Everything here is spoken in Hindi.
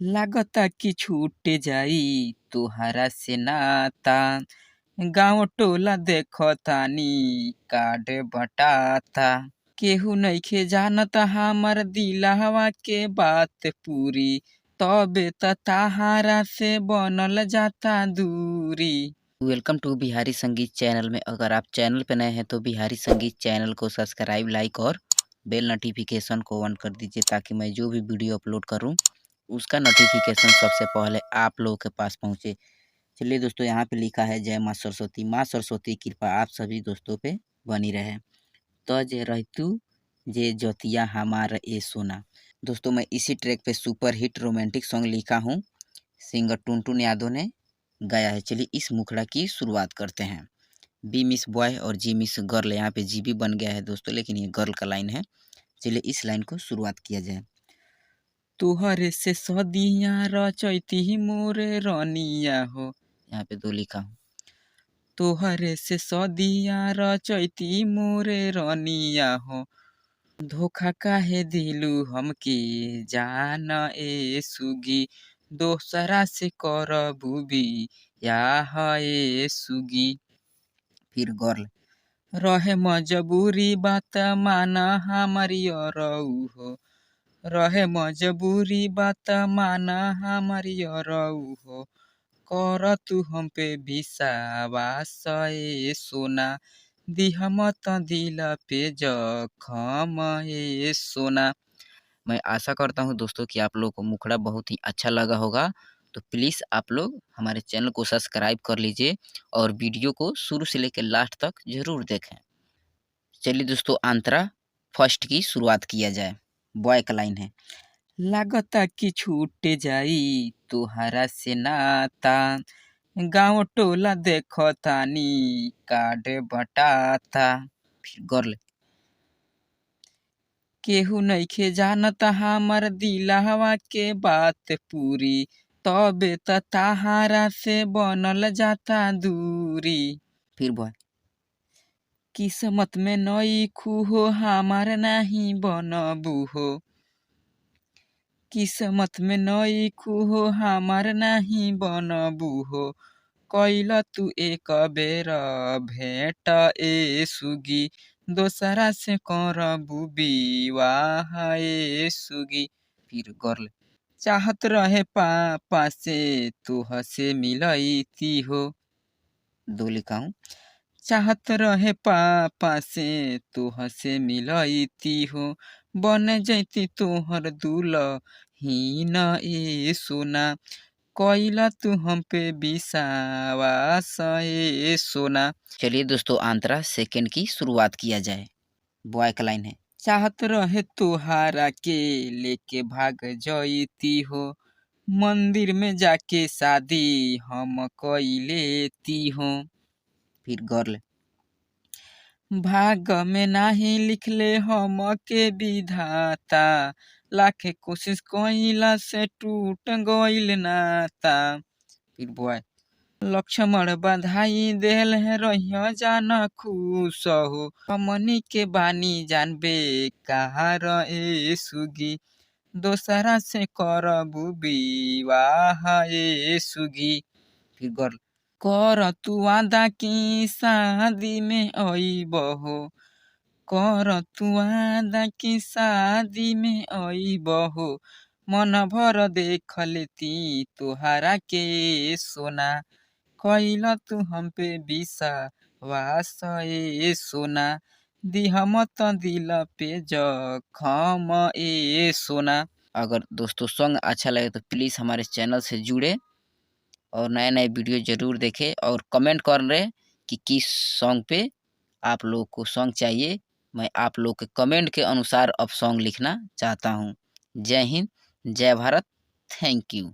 लागता कि छूट जाई तोहरा से नाता। गाँव टोला देखतानी कार्ड बटाता। केहू नइखे जानत हमर दिलवा के बात पूरी। तबे त ताहारा से बनल जाता दूरी। वेलकम टू बिहारी संगीत चैनल में। अगर आप चैनल पे नए हैं तो बिहारी संगीत चैनल को सब्सक्राइब, लाइक और बेल नोटिफिकेशन को ऑन कर दीजिए ताकि मैं जो भी वीडियो अपलोड करूं उसका नोटिफिकेशन सबसे पहले आप लोगों के पास पहुंचे। चलिए दोस्तों, यहाँ पे लिखा है जय माँ सरस्वती। माँ सरस्वती की कृपा आप सभी दोस्तों पे बनी रहे। तो जे रहतू जे ज्योतिया हमार ए सोना। दोस्तों, मैं इसी ट्रैक पे सुपर हिट रोमांटिक सॉन्ग लिखा हूँ, सिंगर टुनटुन यादव ने गाया है। चलिए इस मुखड़ा की शुरुआत करते हैं। बी मिस बॉय और जी मिस गर्ल, यहाँ पे जी भी बन गया है दोस्तों, लेकिन ये गर्ल का लाइन है। चलिए इस लाइन को शुरुआत किया जाए। तुहरे से सदिया रचैती मोरे रनिया हो, यहाँ पे दो लिखा हूँ। तुहरे से सदिया रचैती मोरे रनिया हो, धोखा काहे दिलू हमके जान ए सुगी। दोसरा से करबू बियाह ए सुगी। फिर गर्ल, रहे मजबूरी बात माना हमारी अरऊ हो। रहे मजबूरी बात माना हमारी अरऊ हो। कर तू हम पे विश्वास ए सोना। दिह मत दिल पे जखम ए सोना। मैं आशा करता हूँ दोस्तों कि आप लोगों को मुखड़ा बहुत ही अच्छा लगा होगा। तो प्लीज़ आप लोग हमारे चैनल को सब्सक्राइब कर लीजिए और वीडियो को शुरू से लेकर लास्ट तक ज़रूर देखें। चलिए दोस्तों, अंतरा फर्स्ट की शुरुआत किया जाए। बॉय का लाइन है, लागता कि छूट जाई तोहरा से नाता। गाँव टोला देखतानी कार्ड बटाता। फिर गर्ल, केहू नइखे जानत हमर दिलवा के बात पूरी। तबे त ताहारा से बनल जाता दूरी। फिर बॉय, किस्मत में नइखू हो हमार नाही बनबू हो। किस्मत में नइखू हो हमार नाही बनबू हो। कैल तू एक बेर भेंट ए सुगी। दोसरा से करबू विवाह ए सुगी। फिर गर्ल, चाहत रहे पापा से तोह से मिलती हो। दो लिखा हूँ। चाहत रहे पापा से तोह से मिलती हो। बन जैती तोहर दुल्हीन ए सोना। कैला तू हम पे विश्वास ए सोना। चलिए दोस्तों, अंतरा सेकंड की शुरुआत किया जाए। बॉय का लाइन है, चाहत रहे तोहारा के लेके भाग जईती हो। मंदिर में जाके शादी हम कैलेती हो। फिर गर्ल, भाग में नाही लिखले हम के विधाता। लाखे कोशिश कइला से टूट गइल नाता। फिर बॉय, लक्ष्मण बधाई देल है रहिया जान खुश हो। हमनी के बानी जानबे कहाँ ए सुगी। दोसरा से करबू विवाह ए सुगी। फिर गर्ल, कर तू वादा की शादी में अइबहो। कर तू वादा की शादी में अइबहो। मन भर देख लेती तोहरा के सोना। कैला तू हम पे विश्वास ए सोना। दिह मत दिल पे जखम ए सोना। अगर दोस्तों सॉन्ग अच्छा लगे तो प्लीज़ हमारे चैनल से जुड़े और नए नए वीडियो ज़रूर देखें और कमेंट कर रहे कि किस सॉन्ग पे आप लोग को सॉन्ग चाहिए। मैं आप लोग के कमेंट के अनुसार अब सॉन्ग लिखना चाहता हूँ। जय हिंद, जय भारत, थैंक यू।